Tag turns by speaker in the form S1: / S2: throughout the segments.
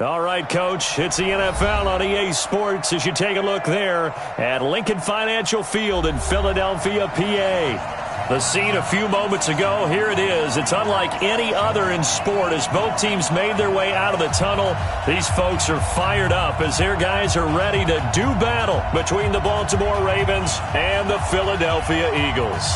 S1: All right, Coach, it's the NFL on EA Sports as you take a look there at Lincoln Financial Field in Philadelphia, PA. The scene a few moments ago, here it is. It's unlike any other in sport as both teams made their way out of the tunnel. These folks are fired up as their guys are ready to do battle between the Baltimore Ravens and the Philadelphia Eagles.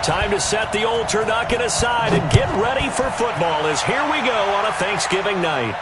S1: Time to set the old turducken aside and get ready for football as here we go on a Thanksgiving night.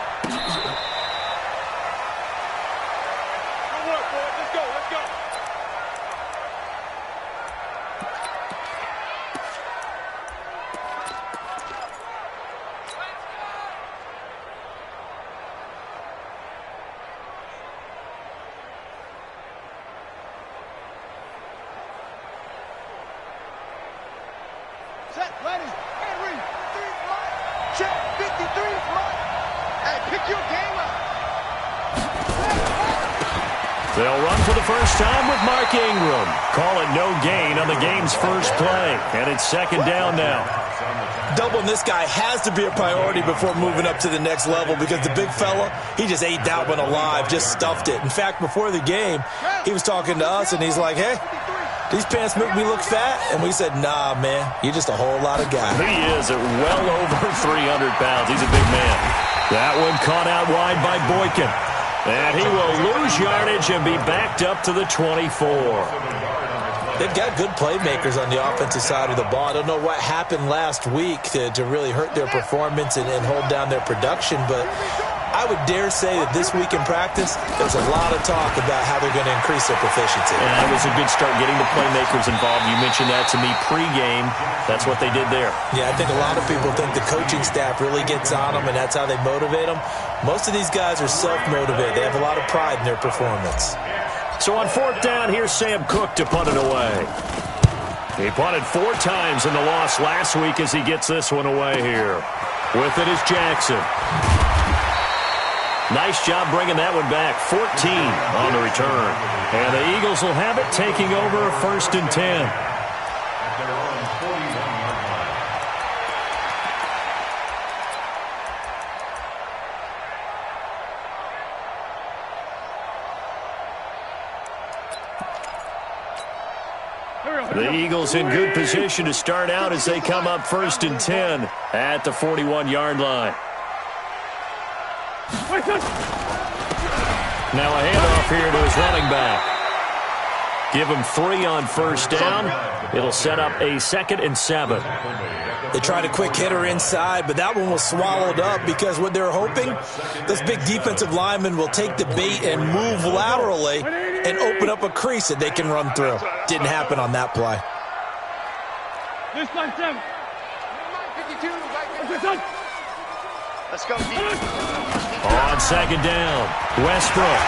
S1: They'll run for the first time with Mark Ingram. Call it no gain on the game's first play. And it's second down now.
S2: Doubling this guy has to be a priority before moving up to the next level because the big fella, he just ate that one alive, just stuffed it. In fact, before the game, he was talking to us, and he's like, hey, these pants make me look fat. And we said, nah, man, you're just a whole lot of guy.
S1: He is at well over 300 pounds. He's a big man. That one caught out wide by Boykin. And he will lose yardage and be backed up to the 24.
S2: They've got good playmakers on the offensive side of the ball. I don't know what happened last week to really hurt their performance and hold down their production, but I would dare say that this week in practice, there's a lot of talk about how they're going to increase their proficiency.
S1: And it was a good start getting the playmakers involved. You mentioned that to me pregame. That's what they did there.
S2: Yeah, I think a lot of people think the coaching staff really gets on them, and that's how they motivate them. Most of these guys are self-motivated. They have a lot of pride in their performance.
S1: So on fourth down, here's Sam Cook to punt it away. He punted 4 times in the loss last week as he gets this one away here. With it is Jackson. Nice job bringing that one back. 14 on the return. And the Eagles will have it, taking over a 1st and 10. The Eagles in good position to start out as they come up 1st and 10 at the 41-yard line. Now a handoff here to his running back. Give him 3 on 1st down. It'll set up a 2nd and 7.
S2: They tried a quick hitter inside, but that one was swallowed up because what they're hoping, this big defensive lineman will take the bait and move laterally and open up a crease that they can run through. Didn't happen on that play.
S3: This play, 7. 52. Let's go deep.
S1: On 2nd down, Westbrook.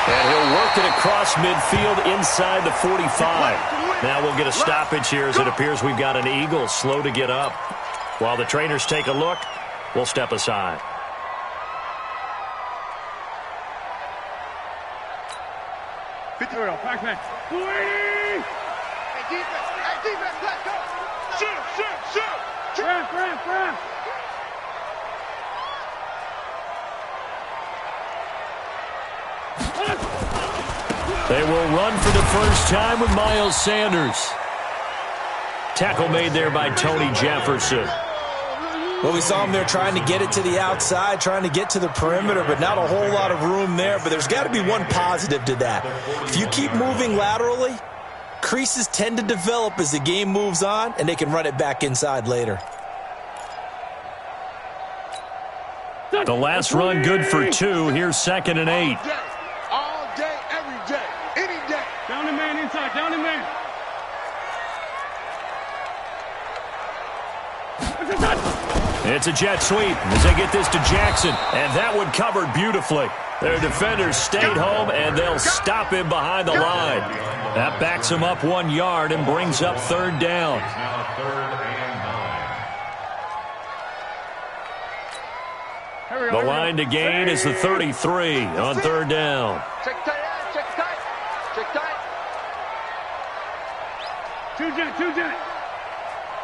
S1: And he'll work it across midfield inside the 45. Now we'll get a stoppage here as it appears we've got an Eagle slow to get up. While the trainers take a look, we'll step aside.
S3: Back man. 280. Hey, defense, let's go. Shoot. Ramp.
S1: They will run for the first time with Miles Sanders. Tackle made there by Tony Jefferson.
S2: Well, we saw him there trying to get it to the outside, trying to get to the perimeter, but not a whole lot of room there. But there's got to be one positive to that. If you keep moving laterally, creases tend to develop as the game moves on, and they can run it back inside later.
S1: The last run good for 2. Here's 2nd and 8.
S3: All day, every day, any day. Down the man inside, down the man.
S1: It's a jet sweep as they get this to Jackson. And that one covered beautifully. Their defenders stayed home, and they'll stop him behind the line. That backs him up 1 yard and brings up 3rd down. The line to gain is the 33 on third down.
S3: Check tight, check tight, check tight. 2-Jet.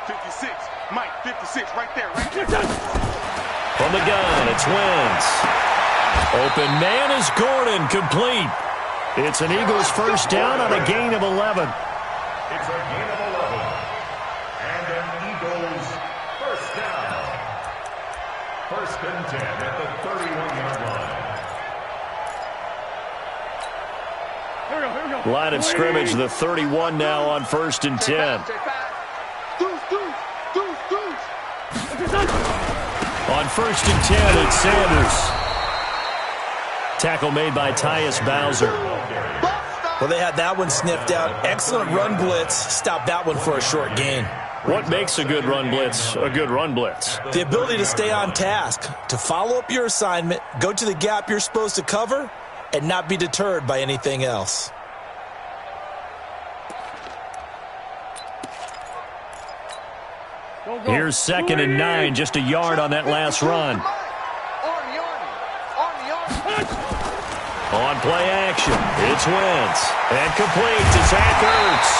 S3: 56, Mike, 56, right there, right there.
S1: From the gun, it's Wentz. Open man is Gordon, complete. It's an Eagles first down on a gain of 11.
S4: It's a gain of 11. And an Eagles first down. First and 10 at the 31-yard line.
S1: Line of scrimmage, the 31 now on first and 10. On first and 10, it's Sanders. Tackle made by Tyus Bowser.
S2: Well, they had that one sniffed out. Excellent run blitz. Stopped that one for a short gain.
S1: What makes a good run blitz a good run blitz?
S2: The ability to stay on task, to follow up your assignment, go to the gap you're supposed to cover, and not be deterred by anything else.
S1: Here's second and 9, just a yard on that last run. On play action, it's Wentz. And complete to Zach Ertz.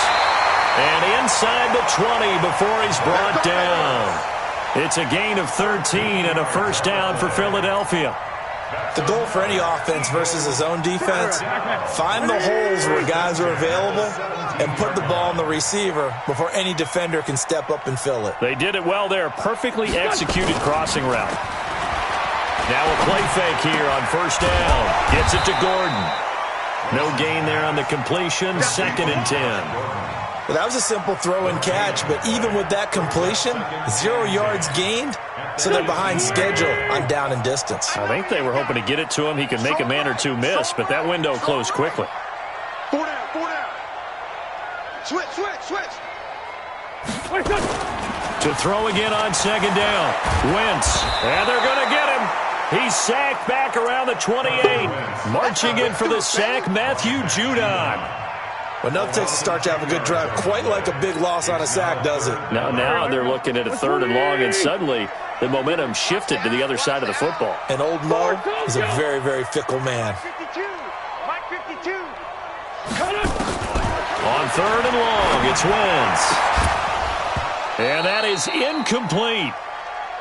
S1: And inside the 20 before he's brought down. It's a gain of 13 and a first down for Philadelphia.
S2: The goal for any offense versus his own defense, find the holes where guys are available and put the ball on the receiver before any defender can step up and fill it.
S1: They did it well there. Perfectly executed crossing route. Now a play fake here on first down. Gets it to Gordon. No gain there on the completion. Second and 10.
S2: Well, that was a simple throw and catch, but even with that completion, 0 yards gained, so they're behind schedule on down and distance.
S1: I think they were hoping to get it to him. He could make a man or two miss, but that window closed quickly.
S3: 4 down. Switch.
S1: To throw again on second down. Wentz, and they're going to get him. He's sacked back around the 28. Marching in for the sack, Matthew Judon.
S2: Well, nothing takes a start to have a good drive, quite like a big loss on a sack, does it?
S1: Now they're looking at a third and long, and suddenly the momentum shifted to the other side of the football.
S2: And old Mo is a very, very fickle man.
S3: 52, Mike 52.
S1: On third and long, it's Wentz. And that is incomplete.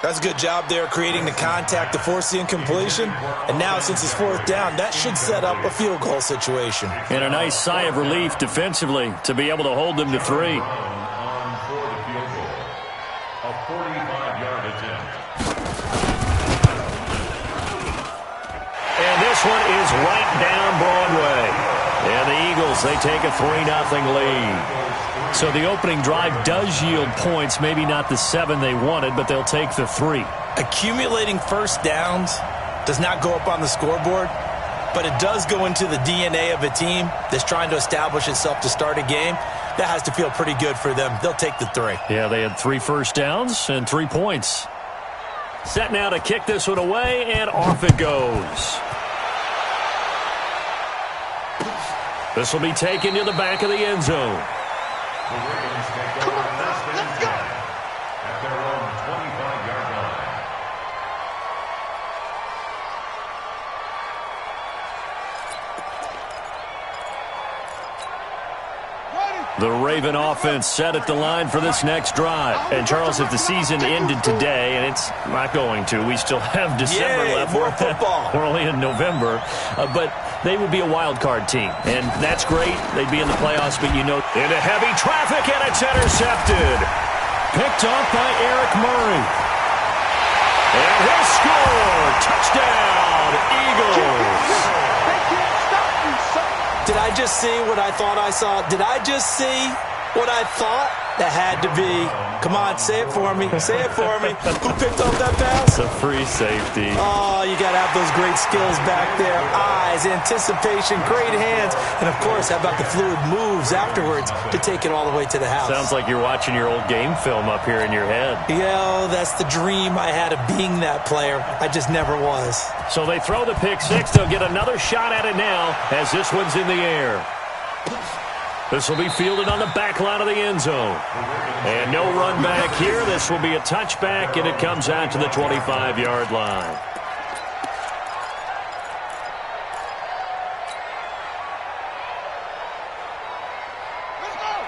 S2: That's a good job there creating the contact to force the incompletion. And now, since it's fourth down, that should set up a field goal situation.
S1: And a nice sigh of relief defensively to be able to hold them to 3.
S4: On for the field goal. A 45-yard attempt.
S1: And this one is right down Broadway. And the Eagles, they take a 3-0 lead. So the opening drive does yield points, maybe not the 7 they wanted, but they'll take the 3.
S2: Accumulating first downs does not go up on the scoreboard, but it does go into the DNA of a team that's trying to establish itself to start a game. That has to feel pretty good for them. They'll take the 3.
S1: Yeah, they had 3 first downs and 3 points. Set now to kick this one away, and off it goes. This will be taken to the back of the end zone.
S4: The Ravens take over first and 10 at their own 25-yard line.
S1: The Raven offense set at the line for this next drive. And, Charles, if the season ended today, and it's not going to, we still have December left.
S2: More football.
S1: We're only in November. But they would be a wild card team, and that's great. They'd be in the playoffs, but you know, into heavy traffic, and it's intercepted. Picked off by Eric Murray. And he'll score. Touchdown, Eagles.
S2: Did I just see what I thought I saw? Did I just see what I thought? That had to be. Come on, say it for me. Say it for me. Who picked up that pass?
S1: It's a free safety.
S2: Oh, you got to have those great skills back there. Eyes, anticipation, great hands. And, of course, how about the fluid moves afterwards to take it all the way to the house?
S1: Sounds like you're watching your old game film up here in your head.
S2: Yeah, that's the dream I had of being that player. I just never was.
S1: So they throw the pick six. They'll get another shot at it now as this one's in the air. This will be fielded on the back line of the end zone. And no run back here. This will be a touchback, and it comes out to the 25-yard line.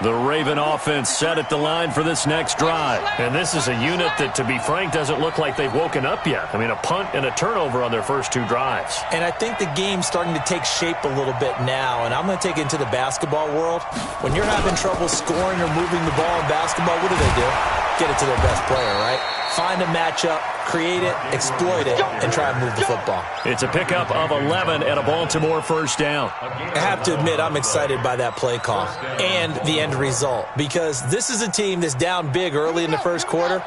S1: The Raven offense set at the line for this next drive. And this is a unit that, to be frank, doesn't look like they've woken up yet. I mean, a punt and a turnover on their first 2 drives.
S2: And I think the game's starting to take shape a little bit now. And I'm going to take it into the basketball world. When you're having trouble scoring or moving the ball in basketball, what do? Get it to their best player, right? Find a matchup, create it, exploit it, and try and move the football.
S1: It's a pickup of 11 and a Baltimore first down.
S2: I have to admit, I'm excited by that play call and the end result, because this is a team that's down big early in the first quarter,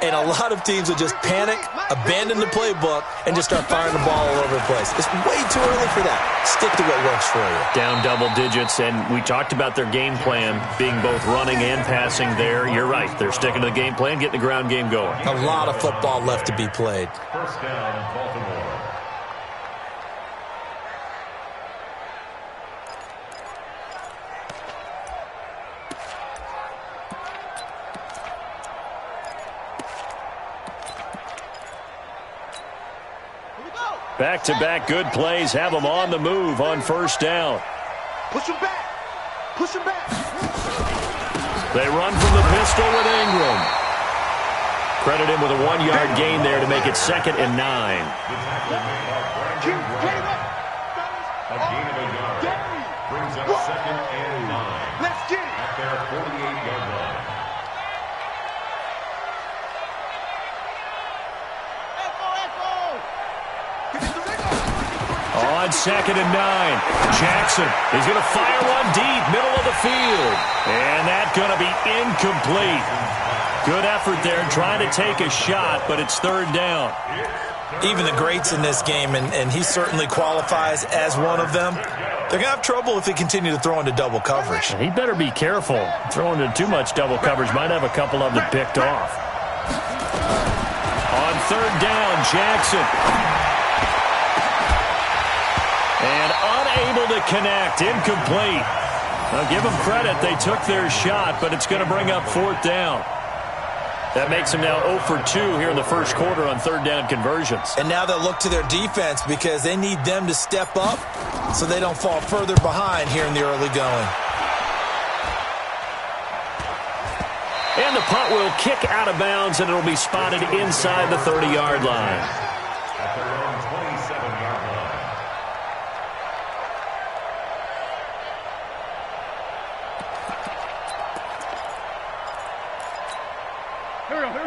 S2: and a lot of teams will just panic, abandon the playbook, and just start firing the ball all over the place. It's way too early for that. Stick to what works for you.
S1: Down double digits, and we talked about their game plan being both running and passing there. You're right. They're sticking to the game plan, getting the ground game going.
S2: A lot of football left to be played.
S4: First down, Baltimore.
S1: Back-to-back good plays have them on the move on first down.
S3: Push him back. Push him back.
S1: They run from the pistol with Ingram. Credit him with a 1-yard gain there to make it 2nd and 9.
S4: A gain of a yard brings up 2nd and 9.
S3: Let's get it.
S4: At their 48-yard line.
S1: On 2nd and 9, Jackson is going to fire one deep, middle of the field. And that's going to be incomplete. Good effort there trying to take a shot, but it's 3rd down.
S2: Even the greats in this game, and he certainly qualifies as one of them, they're going to have trouble if they continue to throw into double coverage.
S1: He better be careful. Throwing into too much double coverage might have a couple of them picked off. On 3rd down, Jackson. And unable to connect, incomplete. Now give them credit, they took their shot, but it's going to bring up 4th down. That makes them now 0 for 2 here in the first quarter on 3rd down conversions.
S2: And now they'll look to their defense because they need them to step up so they don't fall further behind here in the early going.
S1: And the punt will kick out of bounds, and it'll be spotted inside the 30-yard line.
S4: At their own 27-yard line.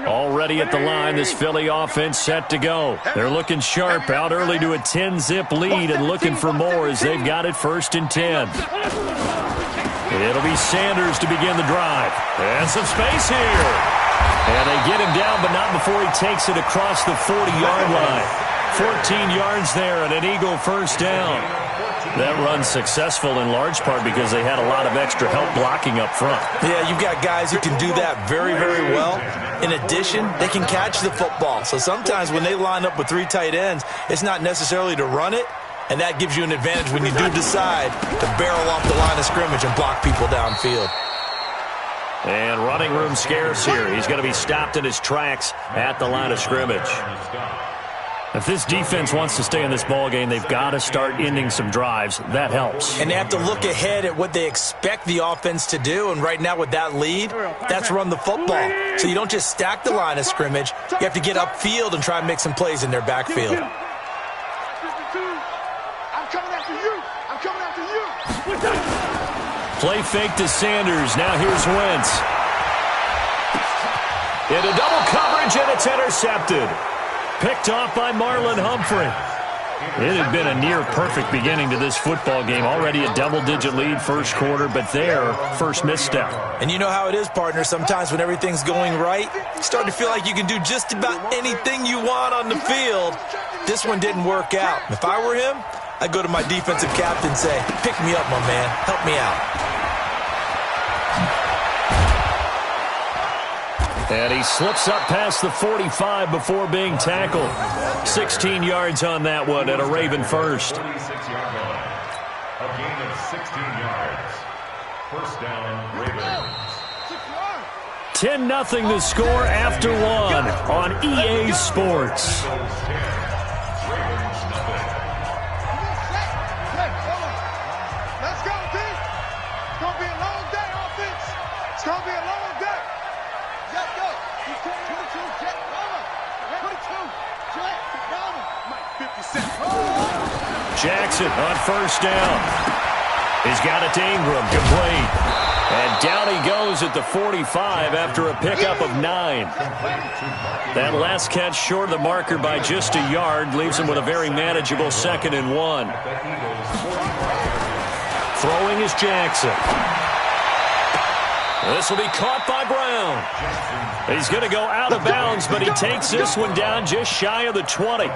S1: Already at the line, this Philly offense set to go. They're looking sharp, out early to a 10-zip lead and looking for more as they've got it 1st and 10. It'll be Sanders to begin the drive. And some space here. And they get him down, but not before he takes it across the 40-yard line. 14 yards there and an Eagle first down. That run's successful in large part because they had a lot of extra help blocking up front.
S2: Yeah, you've got guys who can do that very, very well. In addition, they can catch the football. So sometimes when they line up with 3 tight ends, it's not necessarily to run it, and that gives you an advantage when you do decide to barrel off the line of scrimmage and block people downfield.
S1: And running room scarce here. He's going to be stopped in his tracks at the line of scrimmage. If this defense wants to stay in this ballgame, they've got to start ending some drives. That helps.
S2: And they have to look ahead at what they expect the offense to do. And right now with that lead, that's run the football. So you don't just stack the line of scrimmage. You have to get upfield and try and make some plays in their backfield.
S3: I'm coming after you. I'm coming after you.
S1: Play fake to Sanders. Now here's Wentz. Into double coverage, and it's intercepted. Picked off by Marlon Humphrey. It had been a near-perfect beginning to this football game. Already a double-digit lead first quarter, but their first misstep.
S2: And you know how it is, partner. Sometimes when everything's going right, you start to feel like you can do just about anything you want on the field. This one didn't work out. If I were him, I'd go to my defensive captain and say, pick me up, my man. Help me out.
S1: And he slips up past the 45 before being tackled. 16 yards on that one and a Raven first.
S4: 36-yard line. A gain of 16 yards. First down, Ravens.
S1: 10-0 the score after one on EA Sports.
S3: Let's go, D. It's going to be a long day, offense. It's going to be a long day. Let's go. 22, Jet, Roma. 22, Jet, Roma. Mike, 50 Cent.
S1: Jackson on first down. He's got it to Ingram, complete. And down he goes at the 45 after a pickup of 9. That last catch short of the marker by just a yard leaves him with a very manageable 2nd and 1. Throwing is Jackson. This will be caught by Brown. He's going to go out of bounds, but he takes this one down just shy of the 20.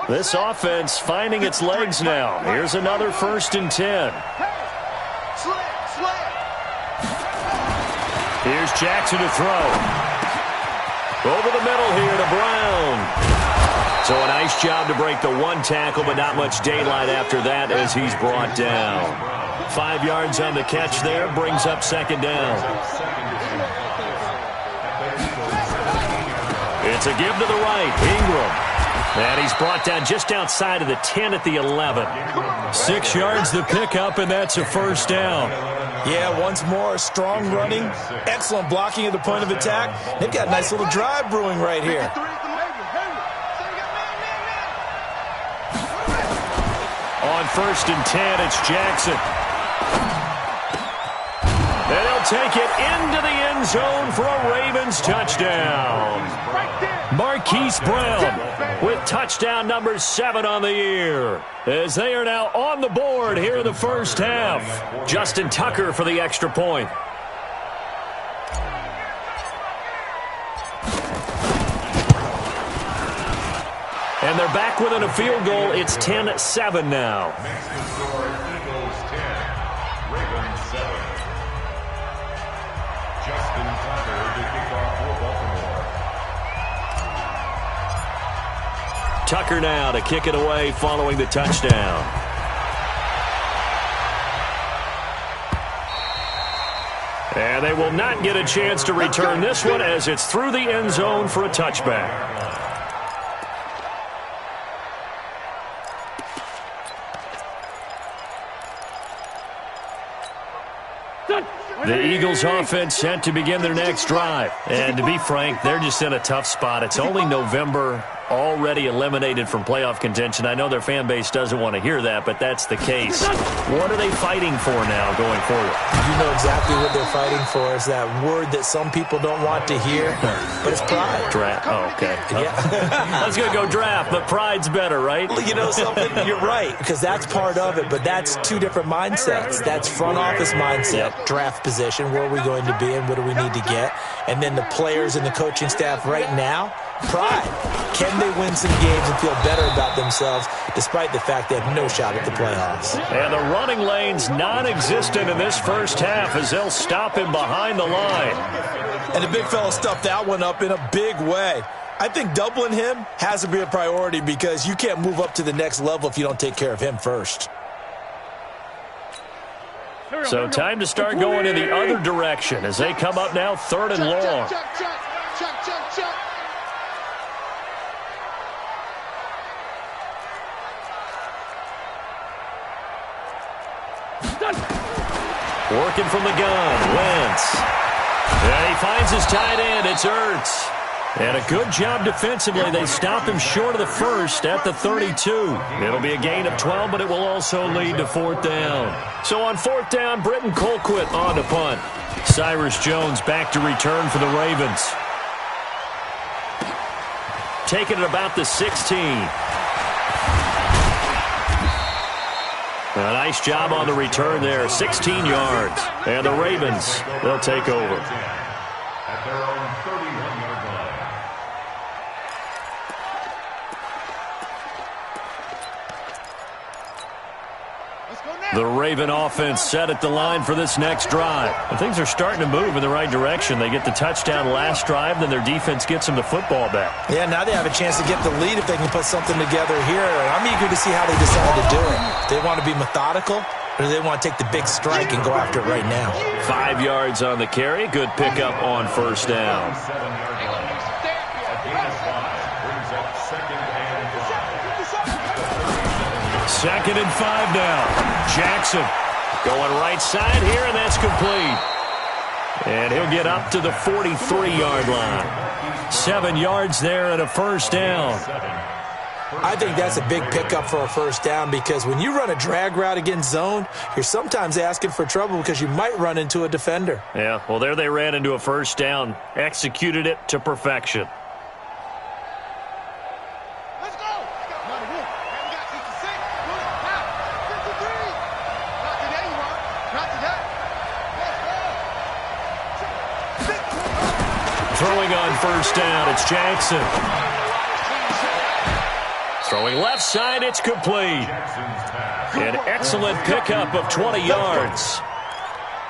S1: This offense finding its legs now. Here's another 1st and 10. Here's Jackson to throw. Over the middle here to Brown. So a nice job to break the 1 tackle, but not much daylight after that as he's brought down. 5 yards on the catch there, brings up 2nd down. It's a give to the right, Ingram. And he's brought down just outside of the 10 at the 11. 6 yards the pickup, and that's a 1st down.
S2: Yeah, once more, strong running, excellent blocking at the point of attack. They've got a nice little drive brewing right here.
S1: On 1st and 10, it's Jackson. And he'll take it into the end zone for a Ravens touchdown. Marquise Brown with touchdown number 7 on the year, as they are now on the board here in the first half. Justin Tucker for the extra point. And they're back within a field goal. It's 10-7 now.
S4: Next score, Eagles 10, Ravens 7. Justin Tucker to kick off for Baltimore.
S1: Tucker now to kick it away following the touchdown. And they will not get a chance to return this one as it's through the end zone for a touchback. The Eagles offense set to begin their next drive. And to be frank, they're just in a tough spot. It's only November, already eliminated from playoff contention. I know their fan base doesn't want to hear that, but that's the case. What are they fighting for now going forward?
S2: You know exactly what they're fighting for. Is that word that some people don't want to hear, but it's pride.
S1: Draft. Oh, okay.
S2: Yeah.
S1: I was going to go draft, but pride's better, right?
S2: You know something? You're right, because that's part of it, but that's 2 different mindsets. That's front office mindset, draft position, where are we going to be and what do we need to get? And then the players and the coaching staff right now, pride. Can they win some games and feel better about themselves despite the fact they have no shot at the playoffs?
S1: And the running lane's non-existent in this first half as they'll stop him behind the line.
S2: And the big fella stuffed that one up in a big way. I think doubling him has to be a priority because you can't move up to the next level if you don't take care of him first.
S1: So time to start going in the other direction as they come up now 3rd and long. Working from the gun, Wentz. And he finds his tight end, it's Ertz. And a good job defensively. They stop him short of the first at the 32. It'll be a gain of 12, but it will also lead to 4th down. So on 4th down, Britton Colquitt on to punt. Cyrus Jones back to return for the Ravens. Taking it about the 16. A nice job on the return there, 16 yards. And the Ravens, they'll take over.
S4: At their own 31-yard line.
S1: The Raven offense set at the line for this next drive. And things are starting to move in the right direction. They get the touchdown last drive, then their defense gets them the football back.
S2: Yeah, now they have a chance to get the lead if they can put something together here. I'm eager to see how they decide to do it. They want to be methodical, or do they want to take the big strike and go after it right now?
S1: 5 yards on the carry. Good pickup on 1st down.
S4: 7-yard line. A gain of 5 brings up 2nd and 5.
S1: 2nd and 5 now. Jackson going right side here, and that's complete. And he'll get up to the 43-yard line. 7 yards there and a first down.
S2: I think that's a big pickup for a first down because when you run a drag route against zone, you're sometimes asking for trouble because you might run into a defender.
S1: Yeah, well, there they ran into a first down. Executed it to perfection.
S3: Let's go. Not a whoop. And we got 56. Now, 53. Not today, you are. Not today. Let's go.
S1: Throwing on first down, it's Jackson. Throwing left side, it's complete. An excellent pickup of 20 yards.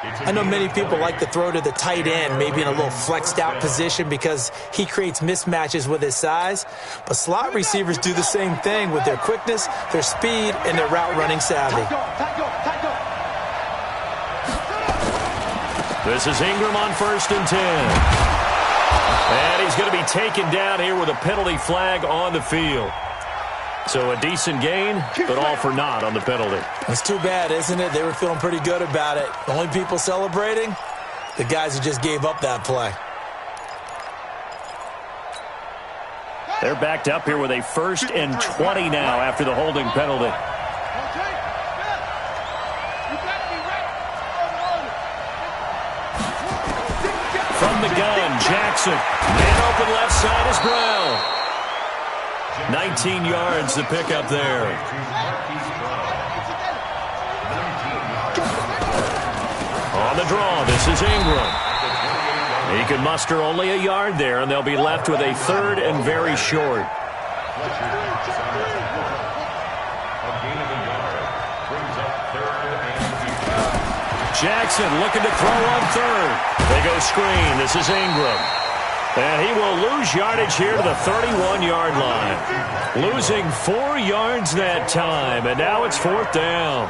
S2: I know many people like to throw to the tight end, maybe in a little flexed out position because he creates mismatches with his size. But slot receivers do the same thing with their quickness, their speed, and their route running savvy.
S1: This is Ingram on 1st and 10. And he's going to be taken down here with a penalty flag on the field. So a decent gain, but all for naught on the penalty.
S2: It's too bad, isn't it? They were feeling pretty good about it. The only people celebrating, the guys who just gave up that play.
S1: They're backed up here with a 1st and 20 now after the holding penalty. From the gun, Jackson. Man open left side is Brown. 19 yards to pick up there. On the draw, this is Ingram. He can muster only a yard there, and they'll be left with a 3rd and very short. Jackson looking to throw on 3rd. They go screen. This is Ingram. And he will lose yardage here to the 31-yard line. Losing 4 yards that time, and now it's 4th down.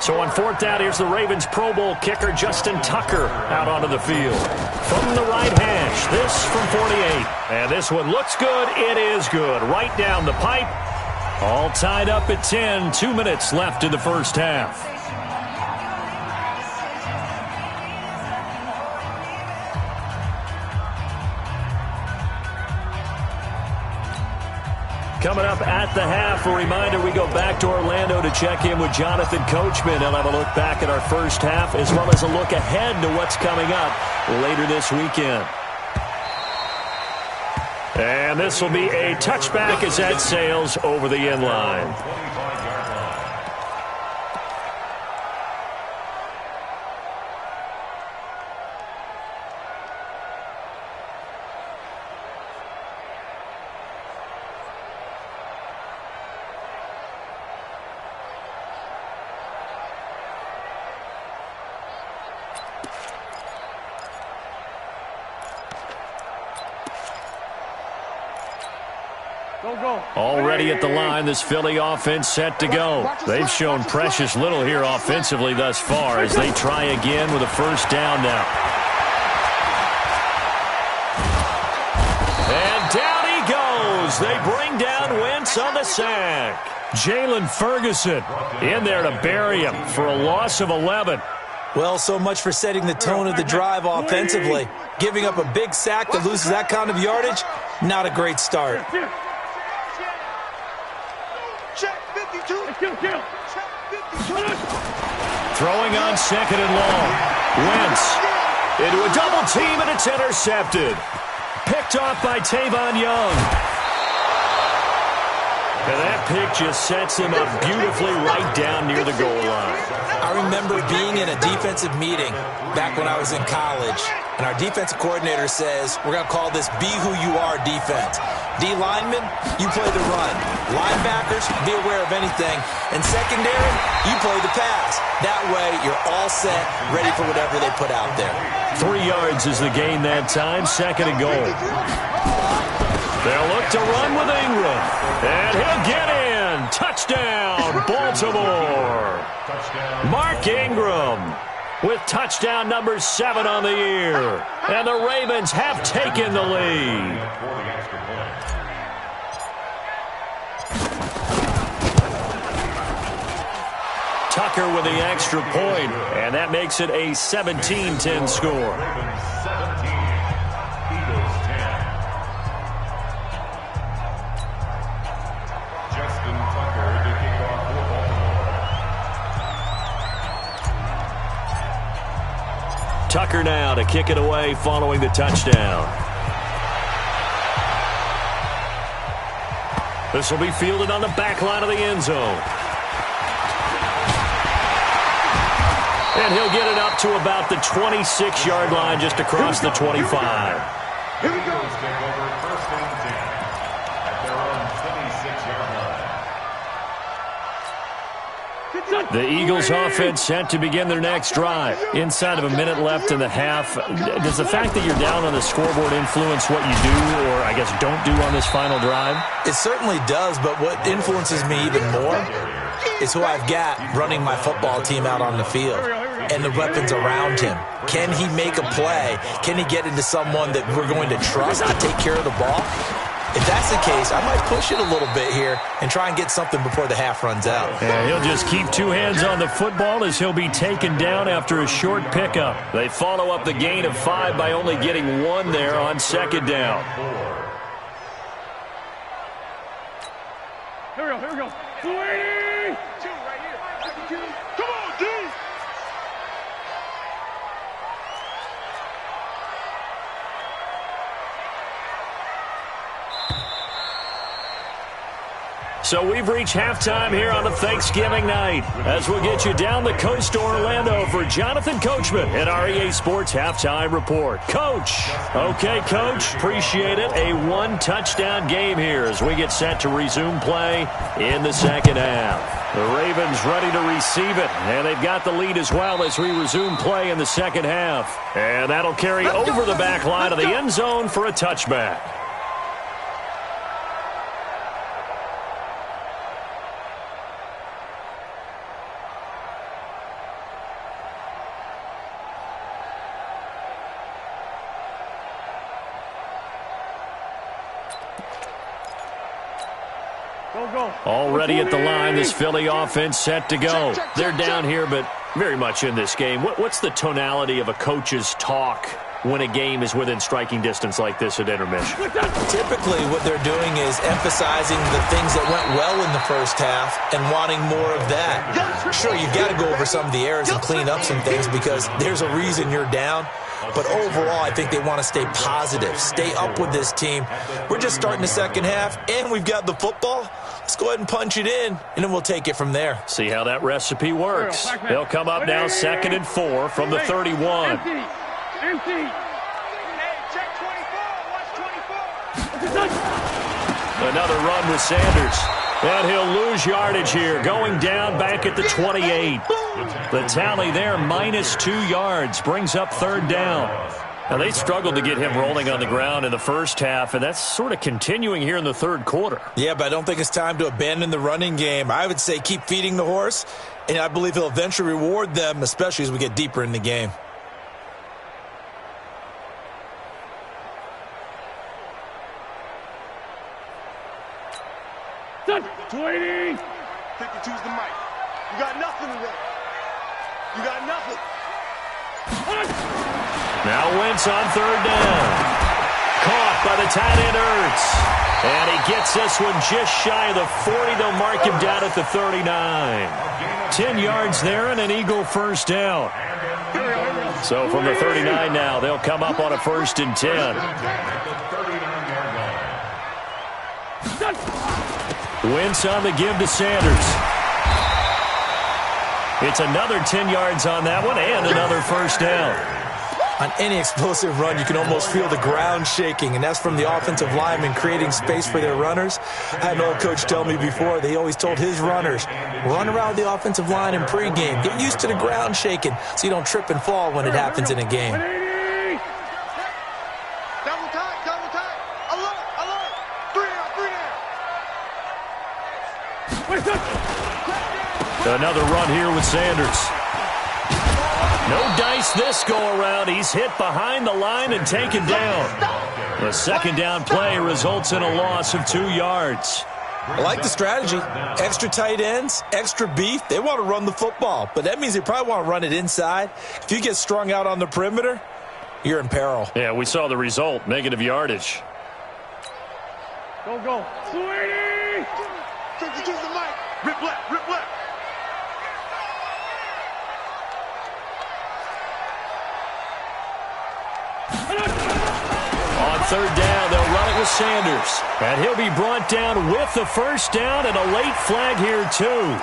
S1: So on 4th down, here's the Ravens Pro Bowl kicker Justin Tucker out onto the field. From the right hash, this from 48. And this one looks good. It is good. Right down the pipe. All tied up at 10. 2 minutes left in the first half. Coming up at the half, a reminder, we go back to Orlando to check in with Jonathan Coachman. He'll have a look back at our first half as well as a look ahead to what's coming up later this weekend. And this will be a touchback as that sails over the end line. Already at the line, this Philly offense set to go. They've shown precious little here offensively thus far as they try again with a first down now. And down he goes. They bring down Wentz on the sack. Jalen Ferguson in there to bury him for a loss of 11.
S2: Well, so much for setting the tone of the drive offensively. Giving up a big sack that loses that kind of yardage, not a great start.
S1: Throwing on 2nd and long. Wentz into a double team, and it's intercepted. Picked off by Tavon Young. And that pick just sets him up beautifully right down near the goal line.
S2: I remember being in a defensive meeting back when I was in college, and our defensive coordinator says, we're going to call this Be Who You Are defense. D linemen, you play the run. Linebackers, be aware of anything. And secondary, you play the pass. That way, you're all set, ready for whatever they put out there.
S1: 3 yards is the gain that time, 2nd and goal. They'll look to run with Ingram. And he'll get in. Touchdown, Baltimore. Mark Ingram with touchdown number 7 on the year. And the Ravens have taken the lead. Tucker with the extra point, and that makes it a 17-10 score.
S4: Ravens 17, Eagles 10. Justin Tucker to kick off for Baltimore.
S1: Tucker now to kick it away following the touchdown. This will be fielded on the back line of the end zone. And he'll get it up to about the 26-yard line, just across the 25.
S4: Here we go. Eagles take over 1st and 10 at their own 26-yard line.
S1: The Eagles offense set to begin their next drive. Inside of a minute left in the half. Does the fact that you're down on the scoreboard influence what you do, or I guess don't do on this final drive?
S2: It certainly does, but what influences me even more is who I've got running my football team out on the field and the weapons around him. Can he make a play? Can he get into someone that we're going to trust to take care of the ball? If that's the case, I might push it a little bit here and try and get something before the half runs out.
S1: Yeah, he'll just keep two hands on the football as he'll be taken down after a short pickup. They follow up the gain of 5 by only getting 1 there on 2nd down.
S3: Here we go. 280! 2 right here. Come on, D!
S1: So we've reached halftime here on a Thanksgiving night as we'll get you down the coast to Orlando for Jonathan Coachman and our EA Sports Halftime Report. Coach. Okay, Coach. Appreciate it. A 1-touchdown game here as we get set to resume play in the second half. The Ravens ready to receive it, and they've got the lead as well as we resume play in the second half. And that'll carry over the back line of the end zone for a touchback. Already at the line, this Philly offense set to go. They're down here, but very much in this game. What's the tonality of a coach's talk when a game is within striking distance like this at intermission?
S2: Typically, what they're doing is emphasizing the things that went well in the first half and wanting more of that. Sure, you've got to go over some of the errors and clean up some things because there's a reason you're down. But overall, I think they want to stay positive, stay up with this team. We're just starting the second half, and we've got the football. Let's go ahead and punch it in, and then we'll take it from there.
S1: See how that recipe works. They'll come up now 2nd and 4 from the 31.
S3: Empty. Hey, check 24. Watch 24.
S1: Another run with Sanders. And he'll lose yardage here, going down back at the 28. The tally there, -2 yards, brings up 3rd down. Now, they struggled to get him rolling on the ground in the first half, and that's sort of continuing here in the 3rd quarter.
S2: Yeah, but I don't think it's time to abandon the running game. I would say keep feeding the horse, and I believe he'll eventually reward them, especially as we get deeper in the game.
S3: Done. 280. 52's the mic. You got nothing today. You got nothing.
S1: Now Wentz on 3rd down. Caught by the tight end Ertz. And he gets this one just shy of the 40. They'll mark him down at the 39. 10 yards there and an Eagle 1st down. So from the 39 now, they'll come up on a 1st and 10. Wentz on the give to Sanders. It's another 10 yards on that one and another 1st down.
S2: On any explosive run, you can almost feel the ground shaking, and that's from the offensive linemen creating space for their runners. I had an old coach tell me before, they always told his runners, run around the offensive line in pregame. Get used to the ground shaking so you don't trip and fall when it happens in a game.
S3: Double time. Alert. 3 down.
S1: Another run here with Sanders. No dice this go-around. He's hit behind the line and taken down. The 2nd down play results in a loss of 2 yards.
S2: I like the strategy. Extra tight ends, extra beef. They want to run the football, but that means they probably want to run it inside. If you get strung out on the perimeter, you're in peril.
S1: Yeah, we saw the result, negative yardage.
S3: Go. Sweetie! Take the mic. Rip left.
S1: On third down, they'll run it with Sanders. And he'll be brought down with the first down and a late flag here, too.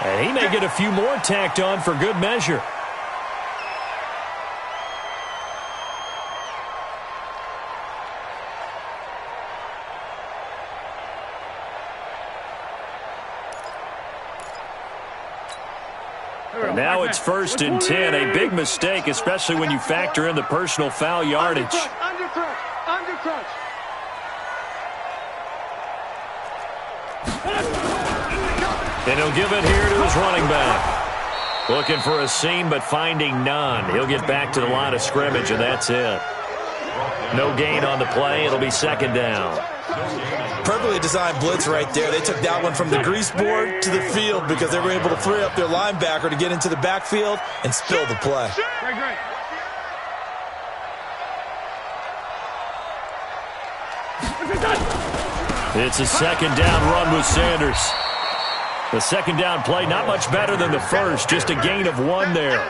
S1: And he may get a few more tacked on for good measure. And now it's 1st and 10. A big mistake, especially when you factor in the personal foul yardage.
S3: Undercrunch.
S1: And he'll give it here to his running back. Looking for a seam, but finding none. He'll get back to the line of scrimmage, and that's it. No gain on the play. It'll be 2nd down.
S2: Perfectly designed blitz right there. They took that one from the grease board to the field because they were able to free up their linebacker to get into the backfield and spill the play.
S3: Great.
S1: It's a 2nd down run with Sanders. The 2nd down play, not much better than the first, just a gain of 1 there.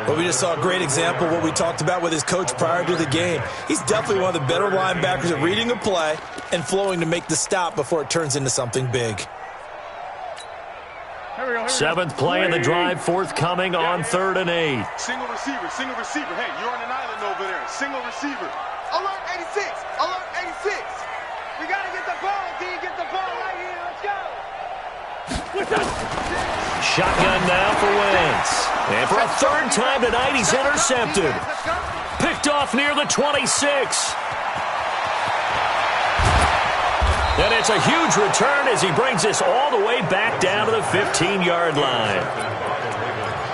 S2: Well, we just saw a great example of what we talked about with his coach prior to the game. He's definitely one of the better linebackers at reading a play and flowing to make the stop before it turns into something big.
S1: 7th play in the drive, forthcoming on 3rd and 8.
S3: Single receiver. Hey, you're on an island over there. Single receiver. Alert 86. We got to get the ball, D. Get the ball right here. Let's go.
S1: Shotgun now for Wentz. And for a 3rd time tonight, he's intercepted. Picked off near the 26. And it's a huge return as he brings this all the way back down to the 15-yard line.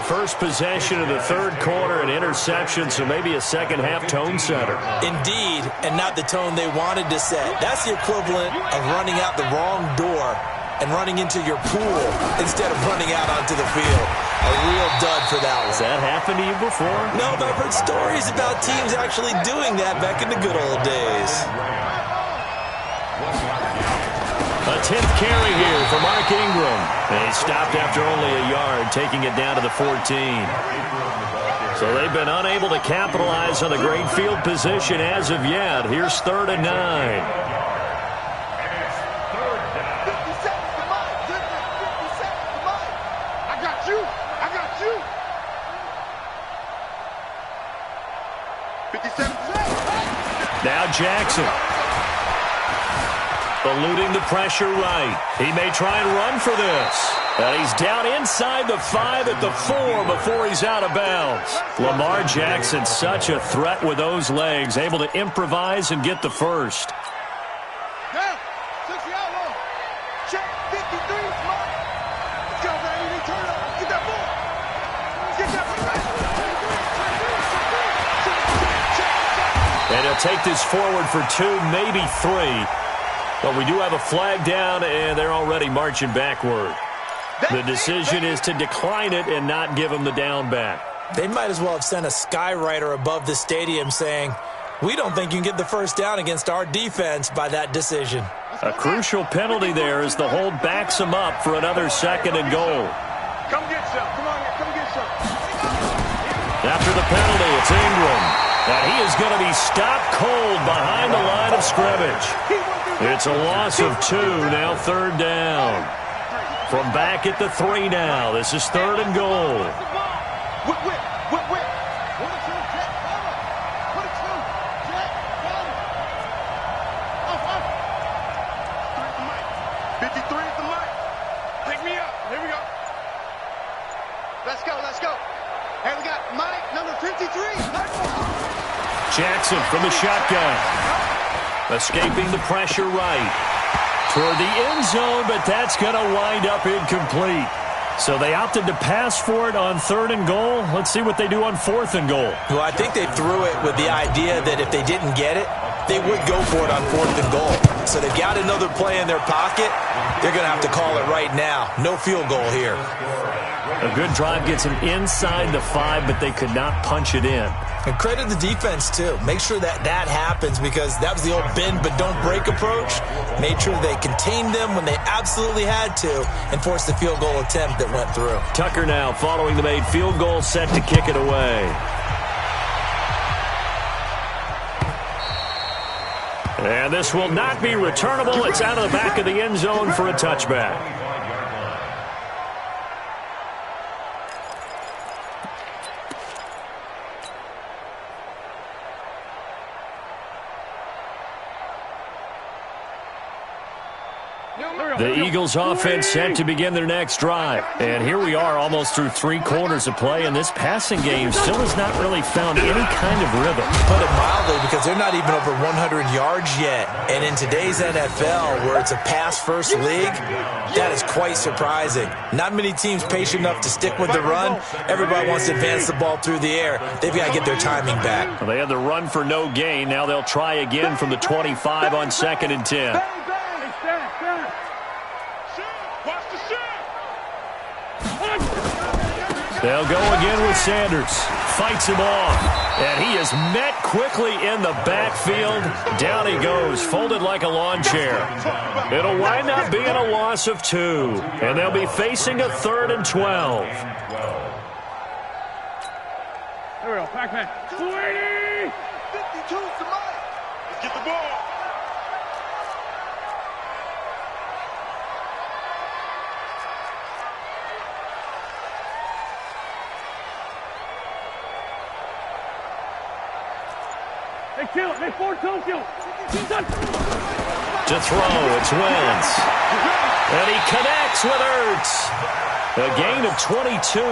S1: First possession of the 3rd quarter, an interception, so maybe a second-half tone setter.
S2: Indeed, and not the tone they wanted to set. That's the equivalent of running out the wrong door and running into your pool instead of running out onto the field. A real dud for that one.
S1: Has that happened to you before?
S2: No, but I've heard stories about teams actually doing that back in the good old days.
S1: A 10th carry here for Mark Ingram. And he stopped after only a yard, taking it down to the 14. So they've been unable to capitalize on the great field position as of yet. Here's 3rd and 9. Now Jackson. Eluding the pressure right. He may try and run for this. And he's down inside the 5 at the 4 before he's out of bounds. Lamar Jackson, such a threat with those legs, able to improvise and get the first.
S3: Down. 60 outlaw. Check 53. Smart. Let's go, baby. Turn it up. Get that ball. Get that ball.
S1: And he'll take this forward for 2, maybe 3. But we do have a flag down, and they're already marching backward. The decision is to decline it and not give him the down back.
S2: They might as well have sent a skywriter above the stadium saying, we don't think you can get the first down against our defense by that decision.
S1: A crucial penalty there as the hold backs him up for another 2nd and goal.
S3: Come get some. Come on here. Come get some.
S1: After the penalty, it's Ingram. And he is going to be stopped cold behind the line of scrimmage. It's a loss of 2, now 3rd down. From back at the 3 now, this is 3rd and goal.
S3: Whip. 53 at the mic. Pick me up. Here we go. Let's go. Hey, we got Mike, number 53.
S1: Jackson from the shotgun. Escaping the pressure right. Toward the end zone, but that's going to wind up incomplete. So they opted to pass for it on 3rd and goal. Let's see what they do on 4th and goal.
S2: Well, I think they threw it with the idea that if they didn't get it, they would go for it on 4th and goal. So they've got another play in their pocket. They're going to have to call it right now. No field goal here.
S1: A good drive gets them inside the 5, but they could not punch it in.
S2: And credit the defense, too. Make sure that happens, because that was the old bend but don't break approach. Made sure they contained them when they absolutely had to and forced the field goal attempt that went through.
S1: Tucker now following the made field goal, set to kick it away. And this will not be returnable. It's out of the back of the end zone for a touchback. The Eagles offense set to begin their next drive. And here we are almost through 3 quarters of play, and this passing game still has not really found any kind of rhythm.
S2: Put it mildly, because they're not even over 100 yards yet. And in today's NFL, where it's a pass-first league, that is quite surprising. Not many teams patient enough to stick with the run. Everybody wants to advance the ball through the air. They've got to get their timing back.
S1: Well, they had the run for no gain. Now they'll try again from the 25 on 2nd and 10. They'll go again with Sanders. Fights him off. And he is met quickly in the backfield. Down he goes, folded like a lawn chair. It'll wind up being a loss of 2. And they'll be facing a 3rd and 12.
S5: There we go. Back. 280.
S3: 52, somebody. Let's get the ball.
S5: They force Tokyo.
S1: To throw, it's Wentz. And he connects with Ertz. A gain of 22.
S2: You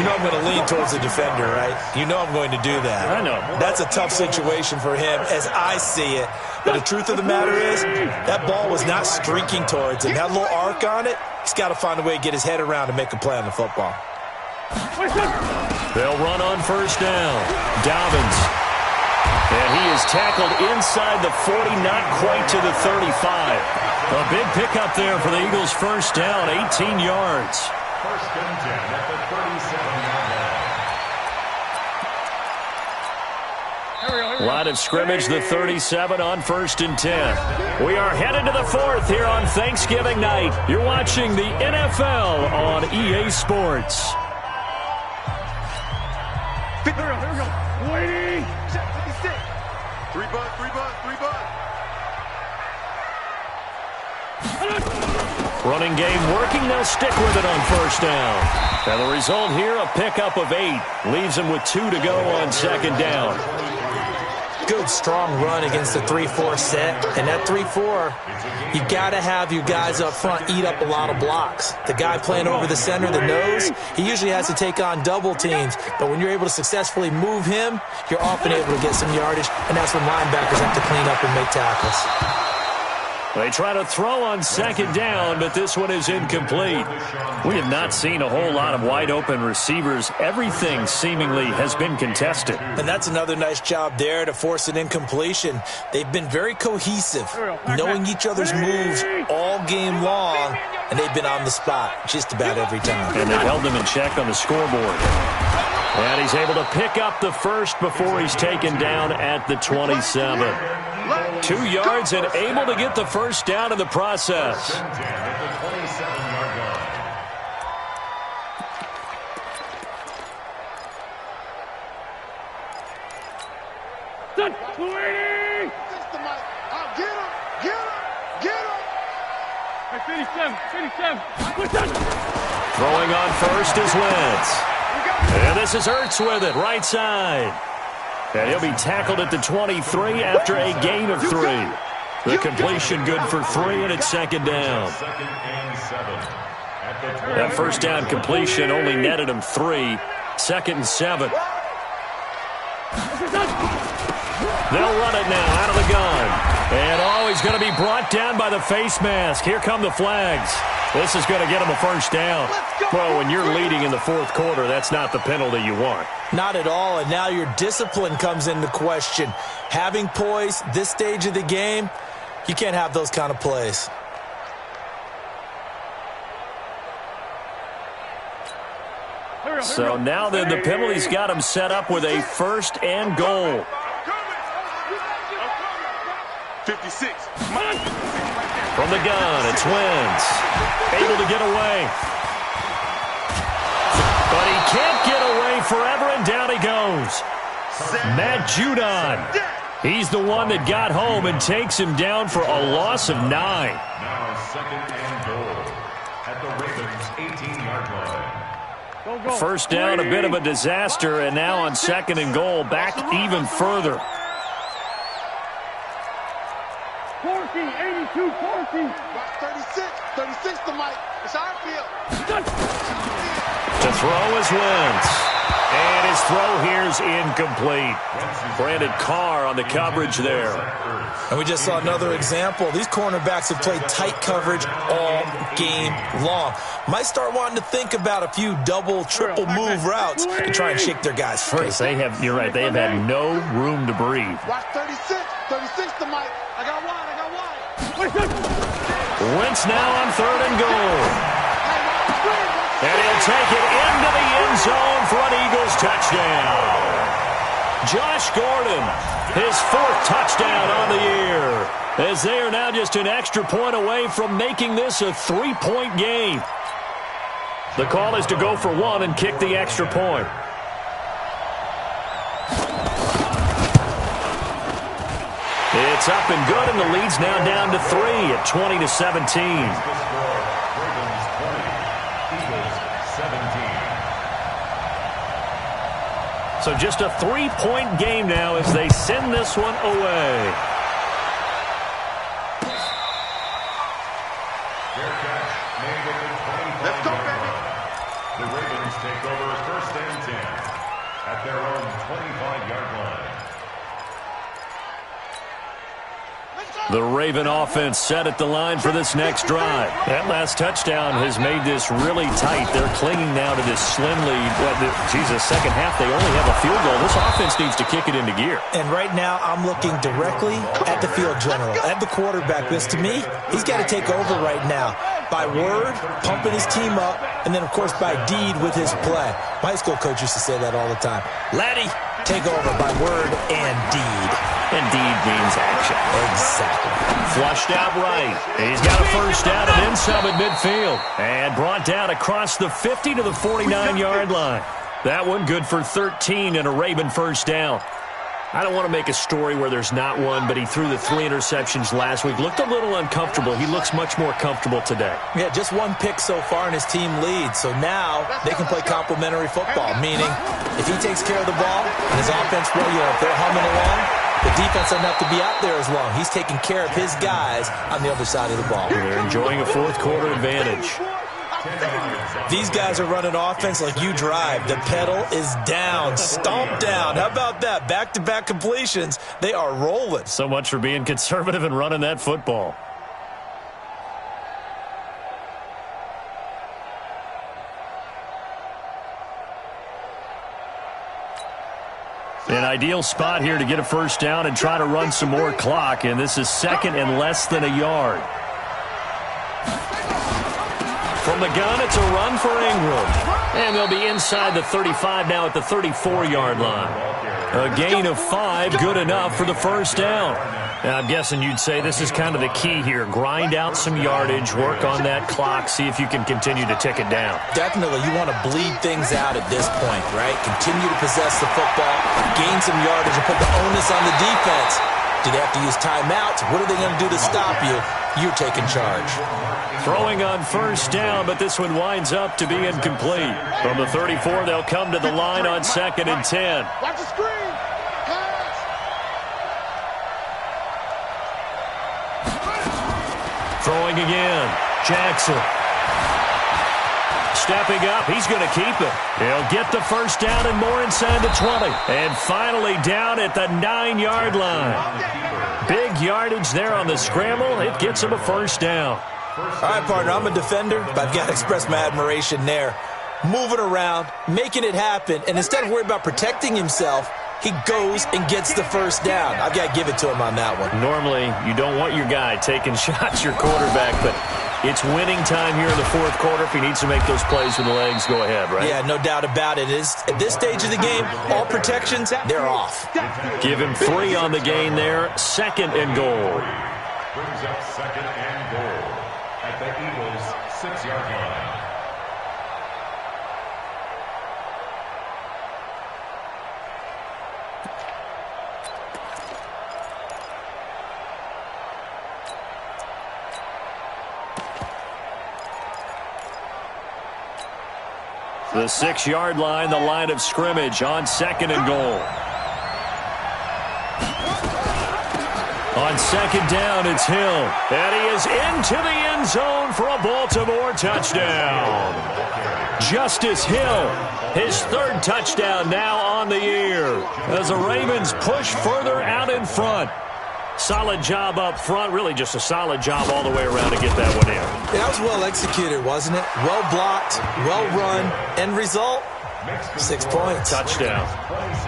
S2: know I'm going to lean towards the defender, right? You know I'm going to do that.
S1: I know.
S2: That's a tough situation for him as I see it. But the truth of the matter is, that ball was not streaking towards him. That little arc on it, he's got to find a way to get his head around and make a play on the football.
S1: They'll run on 1st down. Dobbins. And he is tackled inside the 40, not quite to the 35. A big pickup there for the Eagles' 1st down, 18 yards.
S4: 1st and 10 at the 37-yard line.
S1: Line of scrimmage, the 37 on 1st and 10. We are headed to the 4th here on Thanksgiving night. You're watching the NFL on EA Sports.
S5: Here we go. Waiting.
S3: 3 bucks.
S1: Running game working. They'll stick with it on 1st down. And the result here, a pickup of 8. Leaves them with 2 to go on 2nd down.
S2: Good, strong run against the 3-4 set. And that 3-4, you got to have your guys up front eat up a lot of blocks. The guy playing over the center, the nose, he usually has to take on double teams. But when you're able to successfully move him, you're often able to get some yardage. And that's when linebackers have to clean up and make tackles.
S1: They try to throw on 2nd down, but this one is incomplete. We have not seen a whole lot of wide-open receivers. Everything seemingly has been contested.
S2: And that's another nice job there to force an incompletion. They've been very cohesive, knowing each other's moves all game long, and they've been on the spot just about every time.
S1: And they've held them in check on the scoreboard. And he's able to pick up the 1st before he's taken down at the 27. 2 yards and able to get the 1st down in the process.
S5: Get him! 57.
S1: Throwing on 1st is Wentz. And this is Ertz with it, right side. And he'll be tackled at the 23 after a gain of 3. The completion good for 3, and it's 2nd down. That 1st down completion only netted him 3. 2nd and 7. They'll run it now out of the gun. And he's going to be brought down by the face mask. Here come the flags. This is going to get him a 1st down. Well, when you're leading in the 4th quarter, that's not the penalty you want.
S2: Not at all, and now your discipline comes into question. Having poise this stage of the game, You can't have those kind of plays.
S1: So now then the penalty's got him set up with a 1st and goal.
S3: 56.
S1: From the gun, it's Wentz. Able to get away. But he can't get away forever, and down he goes. Matt Judon. He's the one that got home and takes him down for a loss of 9.
S4: Now 2nd and goal at the Ravens' 18-yard line.
S1: First down, a bit of a disaster, and now on 2nd and goal, back even further.
S5: Corky, 82, Corky.
S3: 36 to Mike. It's our field.
S1: To throw is Wentz. And his throw here's incomplete. Brandon Carr on the coverage there.
S2: And we just saw another example. These cornerbacks have played tight coverage all game long. Might start wanting to think about a few double, triple move routes to try and shake their guys free.
S1: They have, you're right, they have had no room to breathe.
S3: Watch 36 to Mike. I got wide.
S1: Wentz now on 3rd and goal. And he'll take it into the end zone for an Eagles touchdown. Josh Gordon, his 4th touchdown on the year, as they are now just an extra point away from making this a 3-point game. The call is to go for 1 and kick the extra point. It's up and good, and the lead's now down to 3 at 20-17. So just a 3-point game now as they send this one away.
S4: Fair catch made at the 25-yard
S3: Let's go, baby.
S4: line. The Ravens take over 1st and 10 at their own 25-yard line.
S1: The Raven offense set at the line for this next drive. That last touchdown has made this really tight. They're clinging now to this slim lead. Second half, they only have a field goal. This offense needs to kick it into gear.
S2: And right now, I'm looking directly at the field general, at the quarterback. Because to me, he's got to take over right now. By word, pumping his team up, and then, of course, by deed with his play. My high school coach used to say that all the time. Laddie, take over by word and deed.
S1: And deed means action.
S2: Exactly.
S1: Flushed out right. He's got a 1st down and then some at midfield. And brought down across the 50 to the 49-yard line. That one good for 13 and a Raven 1st down. I don't want to make a story where there's not one, but he threw the 3 interceptions last week. Looked a little uncomfortable. He looks much more comfortable today.
S2: Yeah, just 1 pick so far and his team leads. So now they can play complementary football, meaning if he takes care of the ball and his offense, if they're humming along, the defense doesn't have to be out there as long. He's taking care of his guys on the other side of the ball.
S1: They're enjoying a 4th quarter advantage.
S2: These guys are running offense like you drive. The pedal is down, stomped down. How about that? Back-to-back completions. They are rolling.
S1: So much for being conservative and running that football. An ideal spot here to get a 1st down and try to run some more clock, and this is 2nd and less than a yard. From the gun, it's a run for Ingram. And they'll be inside the 35 now at the 34-yard line. A gain of 5, good enough for the 1st down. Now, I'm guessing you'd say this is kind of the key here. Grind out some yardage, work on that clock, see if you can continue to tick it down.
S2: Definitely, you want to bleed things out at this point, right? Continue to possess the football, gain some yardage, and put the onus on the defense. Do they have to use timeouts? What are they going to do to stop you? You're taking charge.
S1: Throwing on 1st down, but this one winds up to be incomplete. From the 34, they'll come to the line on 2nd and 10.
S3: Watch the screen. Pass.
S1: Throwing again. Jackson. Stepping up, he's going to keep it. He'll get the 1st down and more inside the 20. And finally down at the 9-yard line. Big yardage there on the scramble. It gets him a 1st down.
S2: All right, partner, I'm a defender, but I've got to express my admiration there. Moving around, making it happen, and instead of worrying about protecting himself, he goes and gets the first down. I've got to give it to him on that one.
S1: Normally, you don't want your guy taking shots, your quarterback, but it's winning time here in the fourth quarter. If he needs to make those plays with the legs, go ahead, right?
S2: Yeah, no doubt about it. At this stage of the game, all protections, they're off.
S1: Give him 3 on the gain there. 2nd and goal.
S4: Brings up 2nd and goal at the Eagles' 6-yard line.
S1: The 6-yard line, the line of scrimmage on 2nd and goal. On 2nd down, it's Hill. And he is into the end zone for a Baltimore touchdown. Justice Hill, his 3rd touchdown now on the year, as the Ravens push further out in front. Solid job up front, really just a solid job all the way around to get that one in.
S2: Yeah, that was well executed, wasn't it? Well blocked, well run. End result, 6 points.
S1: Touchdown.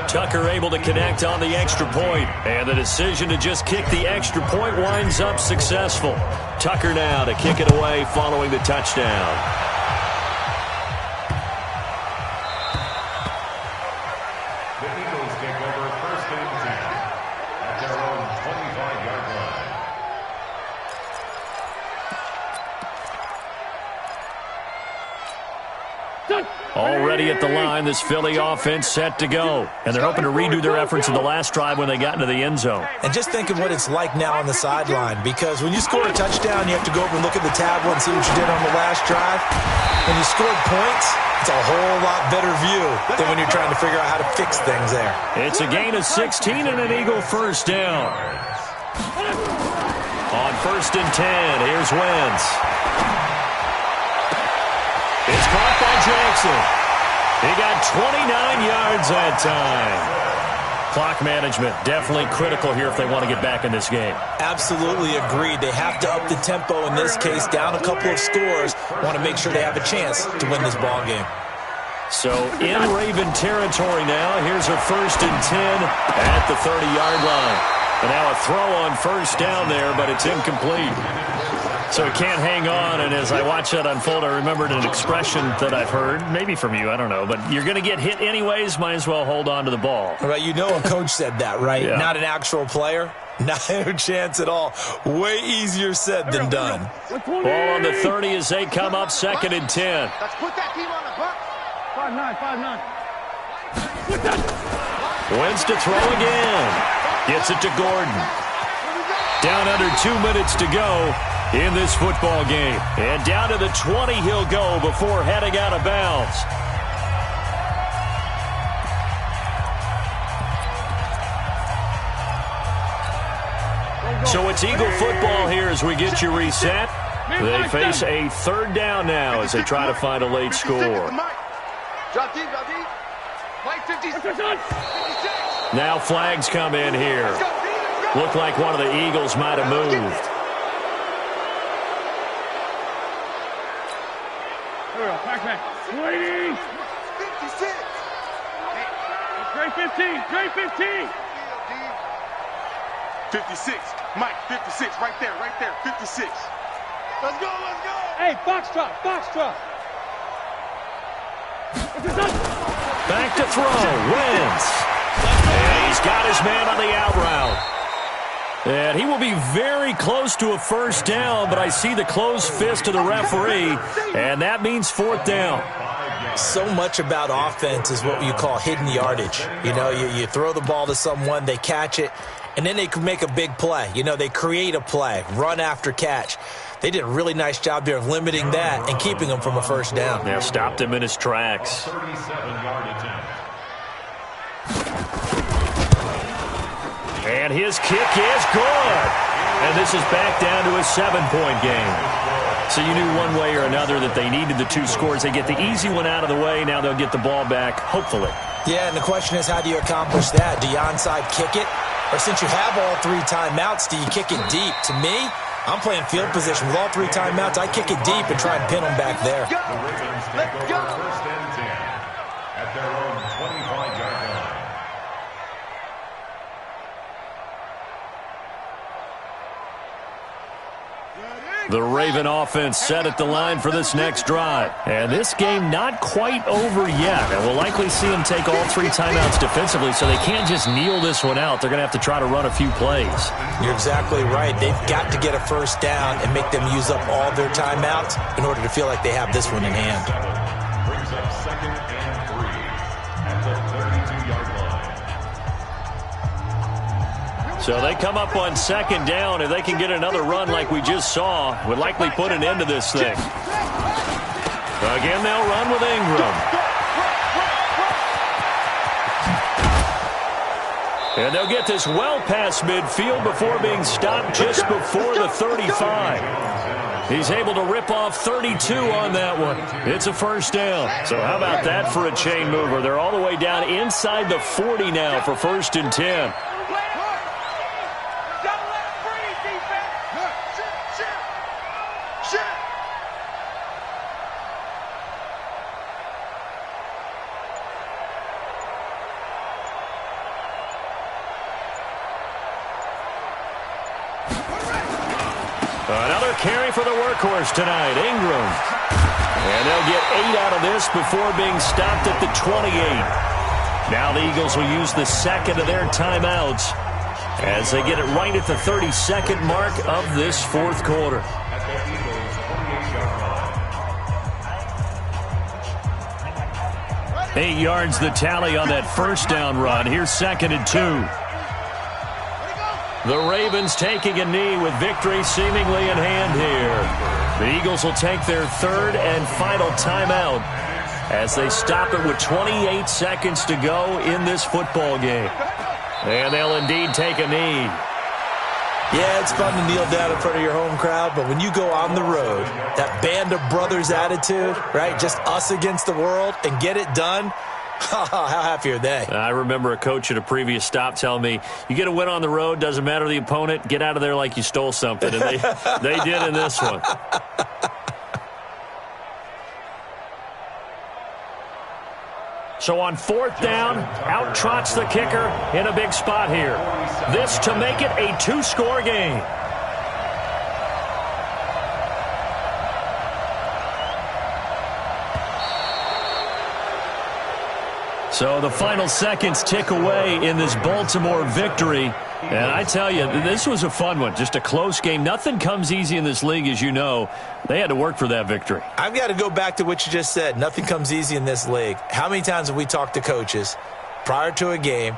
S1: Tucker able to connect on the extra point, and the decision to just kick the extra point winds up successful. Tucker now to kick it away following the touchdown. Already at the line, this Philly offense set to go. And they're hoping to redo their efforts in the last drive when they got into the end zone.
S2: And just think of what it's like now on the sideline, because when you score a touchdown, you have to go over and look at the tablet and see what you did on the last drive. When you scored points, it's a whole lot better view than when you're trying to figure out how to fix things there.
S1: It's a gain of 16 and an Eagle first down. On 1st and 10, here's Wentz. It's caught by Jackson. He got 29 yards that time. Clock management definitely critical here if they want to get back in this game.
S2: Absolutely agreed. They have to up the tempo in this case, down a couple of scores. Want to make sure they have a chance to win this ball game.
S1: So in Raven territory now. Here's a 1st and 10 at the 30-yard line. And now a throw on 1st down there, but it's incomplete. So he can't hang on, and as I watch that unfold, I remembered an expression that I've heard, maybe from you, I don't know, but you're going to get hit anyways, might as well hold on to the ball.
S2: Right, you know a coach said that, right?
S1: Yeah.
S2: Not an actual player. No chance at all. Way easier said than done.
S1: Ball on the 30 as they come up 2nd and 10.
S3: Let's put that team on the box.
S5: 5-9.
S1: Wentz to throw again. Gets it to Gordon. Down under 2 minutes to go in this football game. And down to the 20 he'll go before heading out of bounds. So it's Eagle football here as we get you reset. They face a 3rd down now as they try to find a late score.
S3: Drop deep, drop deep. Mike 56.
S1: Now flags come in here. Looked like one of the Eagles might have moved.
S5: Here we go, back. 20.
S3: 56.
S5: Great 15, great 15.
S3: 56. Mike, 56. Right there, 56. Let's go.
S5: Hey, box drop.
S1: Back to throw. Wentz. And he's got his man on the out route. And he will be very close to a 1st down, but I see the closed fist of the referee, and that means 4th down.
S2: So much about offense is what you call hidden yardage. You know, you throw the ball to someone, they catch it, and then they can make a big play. You know, they create a play, run after catch. They did a really nice job there of limiting that and keeping him from a 1st down.
S1: Yeah, stopped him in his tracks.
S4: 37-yard attempt.
S1: And his kick is good. And this is back down to a 7-point game. So you knew one way or another that they needed the 2 scores. They get the easy one out of the way. Now they'll get the ball back, hopefully.
S2: Yeah, and the question is, how do you accomplish that? Do you onside kick it? Or since you have all 3 timeouts, do you kick it deep? To me, I'm playing field position. With all 3 timeouts, I kick it deep and try and pin them back there.
S4: The Ravens take over 1st and 10 at their own 25-yard line.
S1: The Raven offense set at the line for this next drive. And this game not quite over yet. And we'll likely see them take all 3 timeouts defensively, so they can't just kneel this one out. They're going to have to try to run a few plays.
S2: You're exactly right. They've got to get a first down and make them use up all their timeouts in order to feel like they have this one in hand.
S4: Brings up 2nd and 3 at the 32-yard line.
S1: So they come up on 2nd down. If they can get another run like we just saw, would likely put an end to this thing. Again, they'll run with Ingram. And they'll get this well past midfield before being stopped just before the 35. He's able to rip off 32 on that one. It's a first down. So how about that for a chain mover? They're all the way down inside the 40 now for 1st and 10. Another carry for the workhorse tonight, Ingram. And they'll get 8 out of this before being stopped at the 28. Now the Eagles will use the 2nd of their timeouts as they get it right at the 32nd mark of this 4th quarter. 8 yards the tally on that first down run. Here's 2nd and 2. The Ravens taking a knee with victory seemingly in hand here. The Eagles will take their 3rd and final timeout as they stop it with 28 seconds to go in this football game. And they'll indeed take a knee.
S2: Yeah, it's fun to kneel down in front of your home crowd, but when you go on the road, that band of brothers attitude, right, just us against the world, and get it done, how happy are they?
S1: I remember a coach at a previous stop telling me, you get a win on the road, doesn't matter the opponent, get out of there like you stole something. And they did in this one. So on 4th down, out trots the kicker in a big spot here. This to make it a 2-score game. So the final seconds tick away in this Baltimore victory. And I tell you, this was a fun one. Just a close game. Nothing comes easy in this league, as you know. They had to work for that victory.
S2: I've got to go back to what you just said. Nothing comes easy in this league. How many times have we talked to coaches prior to a game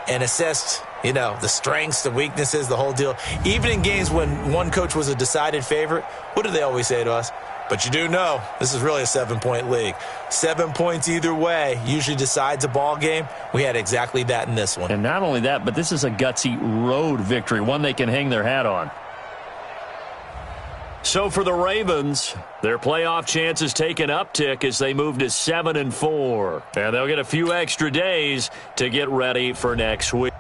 S2: and assessed, the strengths, the weaknesses, the whole deal? Even in games when one coach was a decided favorite, what do they always say to us? But you do know this is really a 7-point league. 7 points either way usually decides a ball game. We had exactly that in this one.
S1: And not only that, but this is a gutsy road victory, one they can hang their hat on. So for the Ravens, their playoff chances take an uptick as they move to 7-4. And they'll get a few extra days to get ready for next week.